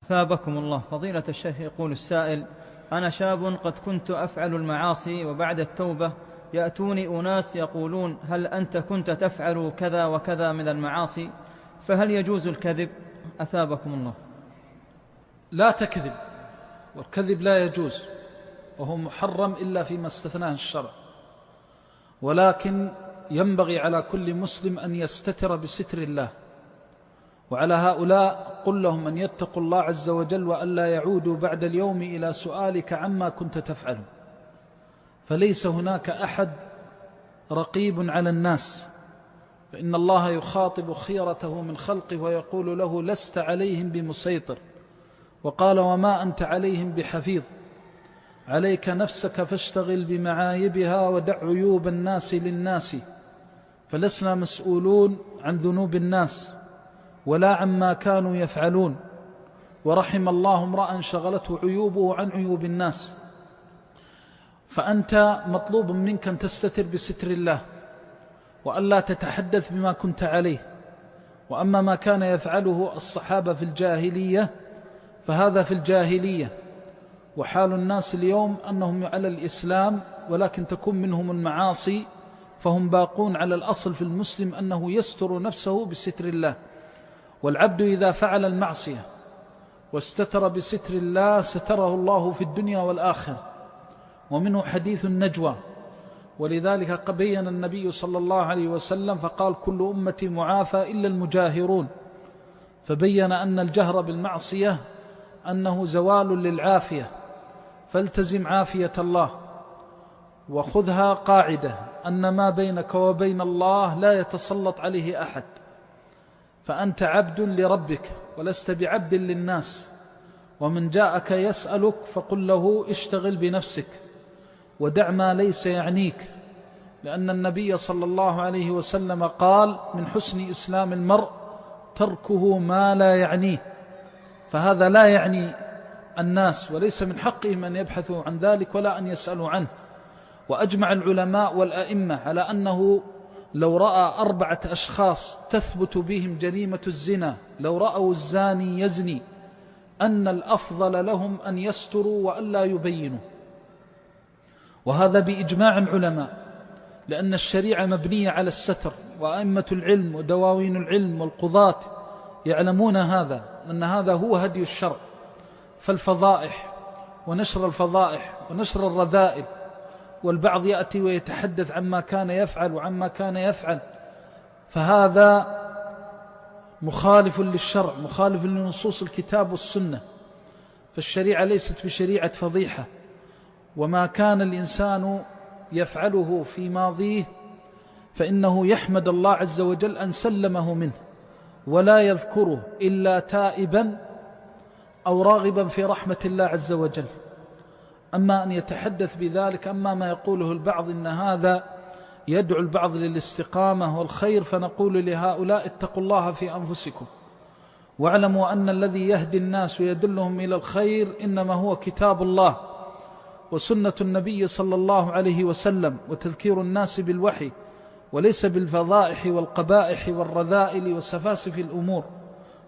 ثابكم الله. فضيلة الشيخ، يقول السائل: أنا شاب قد كنت أفعل المعاصي، وبعد التوبة يأتوني أناس يقولون: هل أنت كنت تفعل كذا وكذا من المعاصي؟ فهل يجوز الكذب؟ أثابكم الله. لا تكذب، والكذب لا يجوز، وهو محرم إلا فيما استثناه الشرع، ولكن ينبغي على كل مسلم أن يستتر بستر الله. وعلى هؤلاء قل لهم أن يتقوا الله عز وجل وأن لا يعودوا بعد اليوم إلى سؤالك عما كنت تفعل، فليس هناك أحد رقيب على الناس، فإن الله يخاطب خيرته من خلقه ويقول له: لست عليهم بمسيطر. وقال: وما أنت عليهم بحفيظ، عليك نفسك فاشتغل بمعايبها ودع عيوب الناس للناس، فلسنا مسؤولون عن ذنوب الناس ولا عما كانوا يفعلون. ورحم الله امرأ شغلته عيوبه عن عيوب الناس. فأنت مطلوب منك أن تستتر بستر الله، وألا تتحدث بما كنت عليه. وأما ما كان يفعله الصحابة في الجاهلية فهذا في الجاهلية، وحال الناس اليوم أنهم على الإسلام ولكن تكون منهم المعاصي، فهم باقون على الأصل في المسلم أنه يستر نفسه بستر الله. والعبد إذا فعل المعصية واستتر بستر الله ستره الله في الدنيا والآخرة. ومنه حديث النجوى، ولذلك بين النبي صلى الله عليه وسلم فقال: كل أمتي معافى إلا المجاهرون، فبين أن الجهر بالمعصية أنه زوال للعافية، فالتزم عافية الله، وخذها قاعدة أن ما بينك وبين الله لا يتسلط عليه أحد، فأنت عبد لربك ولست بعبد للناس. ومن جاءك يسألك فقل له: اشتغل بنفسك ودع ما ليس يعنيك، لأن النبي صلى الله عليه وسلم قال: من حسن إسلام المرء تركه ما لا يعنيه. فهذا لا يعني الناس، وليس من حقهم أن يبحثوا عن ذلك ولا أن يسألوا عنه. وأجمع العلماء والأئمة على أنه لو رأى 4 أشخاص تثبت بهم جريمة الزنا، لو رأوا الزاني يزني، أن الأفضل لهم أن يستروا وألا يبينوا. وهذا بإجماع العلماء، لأن الشريعة مبنية على الستر، وأئمة العلم ودواوين العلم والقضاة يعلمون هذا، أن هذا هو هدي الشرع. فالفضائح ونشر الفضائح ونشر الرذائل، والبعض يأتي ويتحدث عما كان يفعل وعما كان يفعل، فهذا مخالف للشرع، مخالف لنصوص الكتاب والسنة. فالشريعة ليست بشريعة فضيحة، وما كان الإنسان يفعله في ماضيه فإنه يحمد الله عز وجل أن سلمه منه، ولا يذكره إلا تائبا أو راغبا في رحمة الله عز وجل. أما أن يتحدث بذلك، أما ما يقوله البعض إن هذا يدعو البعض للاستقامة والخير، فنقول لهؤلاء: اتقوا الله في أنفسكم، واعلموا أن الذي يهدي الناس ويدلهم إلى الخير إنما هو كتاب الله وسنة النبي صلى الله عليه وسلم، وتذكير الناس بالوحي، وليس بالفضائح والقبائح والرذائل وسفاسف الأمور.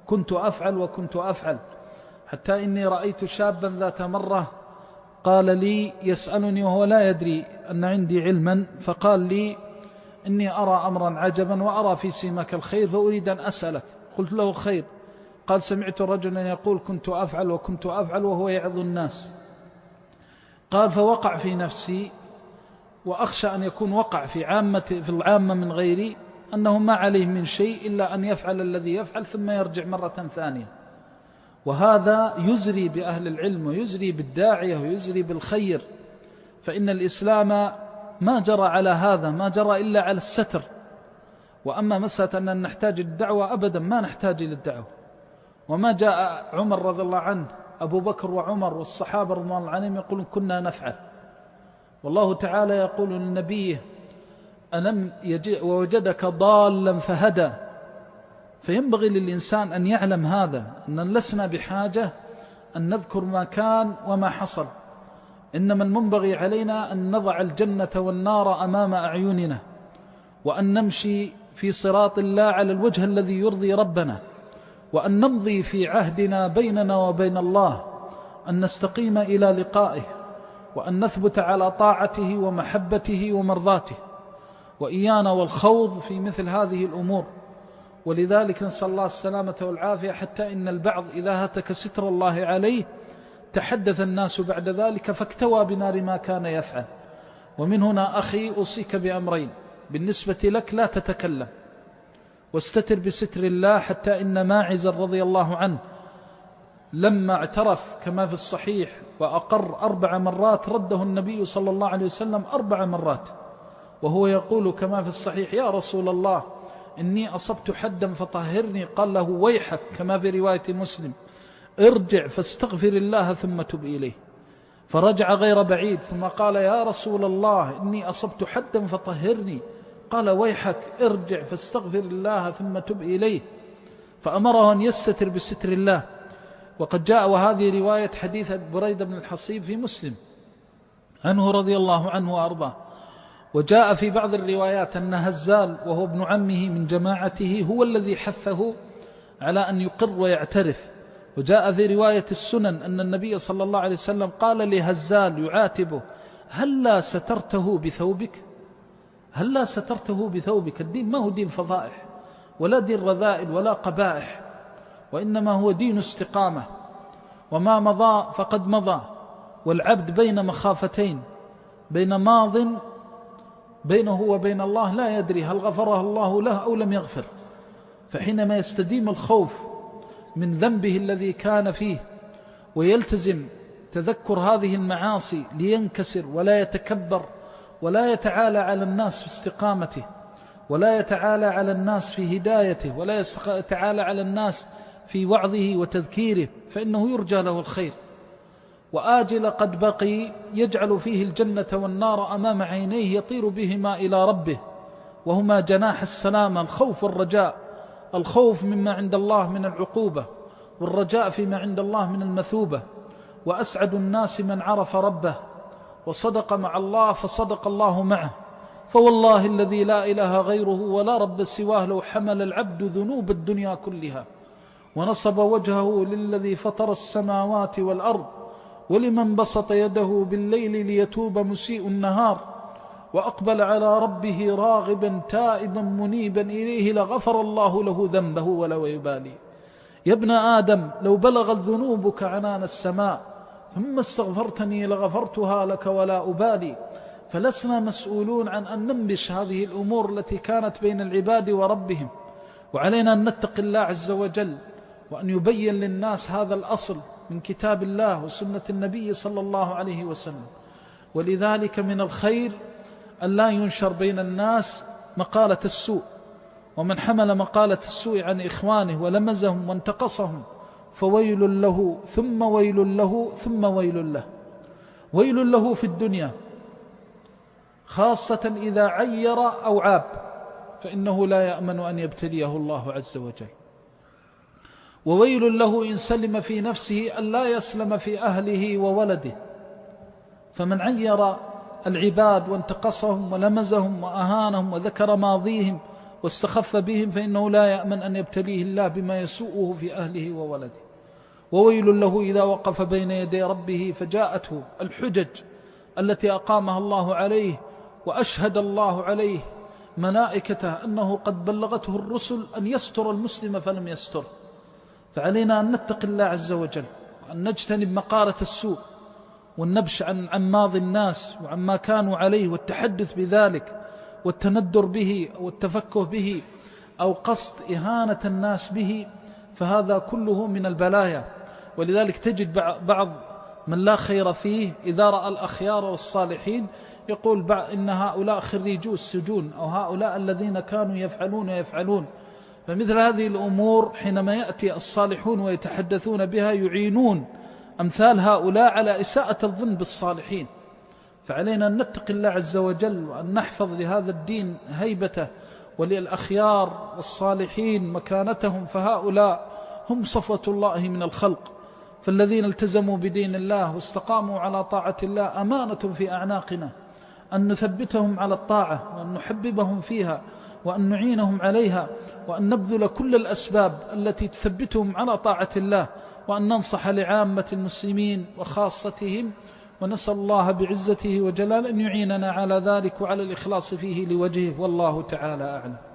كنت أفعل وكنت أفعل، حتى إني رأيت شابا ذات مرة قال لي يسألني وهو لا يدري أن عندي علما، فقال لي: إني أرى أمرا عجبا وأرى في سيمك الخير فأريد أن أسألك. قلت له: خير. قال: سمعت رجلا يقول كنت أفعل وكنت أفعل، وهو يعظ الناس. قال: فوقع في نفسي، وأخشى أن يكون وقع في العامة من غيري، أنه ما عليه من شيء إلا أن يفعل الذي يفعل ثم يرجع مرة ثانية. وهذا يزري بأهل العلم ويزري بالداعية ويزري بالخير، فإن الإسلام ما جرى على هذا، ما جرى إلا على الستر. وأما مسألة أن نحتاج للدعوة، أبدا ما نحتاج للدعوة. وما جاء عمر رضي الله عنه، أبو بكر وعمر والصحابة رضي الله عنهم يقولون كنا نفعل، والله تعالى يقول للنبي: ألم ووجدك ضالا فهدى. فينبغي للإنسان أن يعلم هذا، أن لسنا بحاجة أن نذكر ما كان وما حصل، إنما المنبغي علينا أن نضع الجنة والنار أمام أعيننا، وأن نمشي في صراط الله على الوجه الذي يرضي ربنا، وأن نمضي في عهدنا بيننا وبين الله أن نستقيم إلى لقائه، وأن نثبت على طاعته ومحبته ومرضاته، وإيانا والخوض في مثل هذه الأمور. ولذلك نسأل الله السلامة والعافية، حتى إن البعض إذا هتك ستر الله عليه تحدث الناس بعد ذلك فاكتوى بنار ما كان يفعل. ومن هنا أخي أوصيك بأمرين: بالنسبة لك لا تتكلم، واستتر بستر الله، حتى إن ماعز رضي الله عنه لما اعترف كما في الصحيح وأقر 4 مرات رده النبي صلى الله عليه وسلم 4 مرات، وهو يقول كما في الصحيح: يا رسول الله إني أصبت حدا فطهرني. قال له: ويحك، كما في رواية مسلم: ارجع فاستغفر الله ثم تب إليه. فرجع غير بعيد ثم قال: يا رسول الله إني أصبت حدا فطهرني. قال: ويحك، ارجع فاستغفر الله ثم تب إليه. فأمره أن يستتر بستر الله. وقد جاء، وهذه رواية حديث بريدة بن الحصيب في مسلم عنه رضي الله عنه وأرضاه. وجاء في بعض الروايات أن هزال وهو ابن عمه من جماعته هو الذي حثه على أن يقر ويعترف. وجاء في رواية السنن أن النبي صلى الله عليه وسلم قال لهزال يعاتبه: هلا سترته بثوبك؟ هلا سترته بثوبك؟ الدين ما هو دين فضائح ولا دين رذائل ولا قبائح، وإنما هو دين استقامة. وما مضى فقد مضى، والعبد بين مخافتين، بين ماض بينه وبين الله لا يدري هل غفره الله له أو لم يغفر. فحينما يستديم الخوف من ذنبه الذي كان فيه ويلتزم تذكر هذه المعاصي لينكسر ولا يتكبر ولا يتعالى على الناس في استقامته، ولا يتعالى على الناس في هدايته، ولا يتعالى على الناس في وعظه وتذكيره، فإنه يرجى له الخير. وآجل قد بقي يجعل فيه الجنة والنار أمام عينيه يطير بهما إلى ربه، وهما جناح السلامة: الخوف والرجاء. الخوف مما عند الله من العقوبة، والرجاء فيما عند الله من المثوبة. وأسعد الناس من عرف ربه وصدق مع الله فصدق الله معه. فوالله الذي لا إله غيره ولا رب سواه لو حمل العبد ذنوب الدنيا كلها ونصب وجهه للذي فطر السماوات والأرض، ولمن بسط يده بالليل ليتوب مسيء النهار، وأقبل على ربه راغبا تائبا منيبا إليه، لغفر الله له ذنبه ولو يبالي. يا ابن آدم لو بلغت ذنوبك عنان السماء ثم استغفرتني لغفرتها لك ولا أبالي. فلسنا مسؤولون عن أن ننبش هذه الأمور التي كانت بين العباد وربهم، وعلينا أن نتقي الله عز وجل، وأن يبين للناس هذا الأصل من كتاب الله وسنة النبي صلى الله عليه وسلم. ولذلك من الخير أن لا ينشر بين الناس مقالة السوء، ومن حمل مقالة السوء عن إخوانه ولمزهم وانتقصهم فويل له ثم ويل له ثم ويل له. ويل له في الدنيا خاصة إذا عير أو عاب، فإنه لا يأمن أن يبتليه الله عز وجل. وويل له إن سلم في نفسه أن لا يسلم في أهله وولده. فمن عير العباد وانتقصهم ولمزهم وأهانهم وذكر ماضيهم واستخف بهم فإنه لا يأمن أن يبتليه الله بما يسوءه في أهله وولده. وويل له إذا وقف بين يدي ربه فجاءته الحجج التي أقامها الله عليه وأشهد الله عليه ملائكته أنه قد بلغته الرسل أن يستر المسلم فلم يستر. فعلينا أن نتقي الله عز وجل، وأن نجتنب مقالة السوء والنبش عن ماضي الناس وعما كانوا عليه والتحدث بذلك والتندر به والتفكه به أو قصد إهانة الناس به، فهذا كله من البلايا. ولذلك تجد بعض من لا خير فيه إذا رأى الأخيار والصالحين يقول إن هؤلاء خريجو السجون، أو هؤلاء الذين كانوا يفعلون. فمثل هذه الأمور حينما يأتي الصالحون ويتحدثون بها يعينون أمثال هؤلاء على إساءة الظن بالصالحين. فعلينا أن نتقي الله عز وجل، وأن نحفظ لهذا الدين هيبته وللأخيار والصالحين مكانتهم، فهؤلاء هم صفوة الله من الخلق. فالذين التزموا بدين الله واستقاموا على طاعة الله أمانة في أعناقنا أن نثبتهم على الطاعة وأن نحببهم فيها وأن نعينهم عليها، وأن نبذل كل الأسباب التي تثبتهم على طاعة الله، وأن ننصح لعامة المسلمين وخاصتهم، ونسأل الله بعزته وجلاله أن يعيننا على ذلك وعلى الإخلاص فيه لوجهه، والله تعالى أعلم.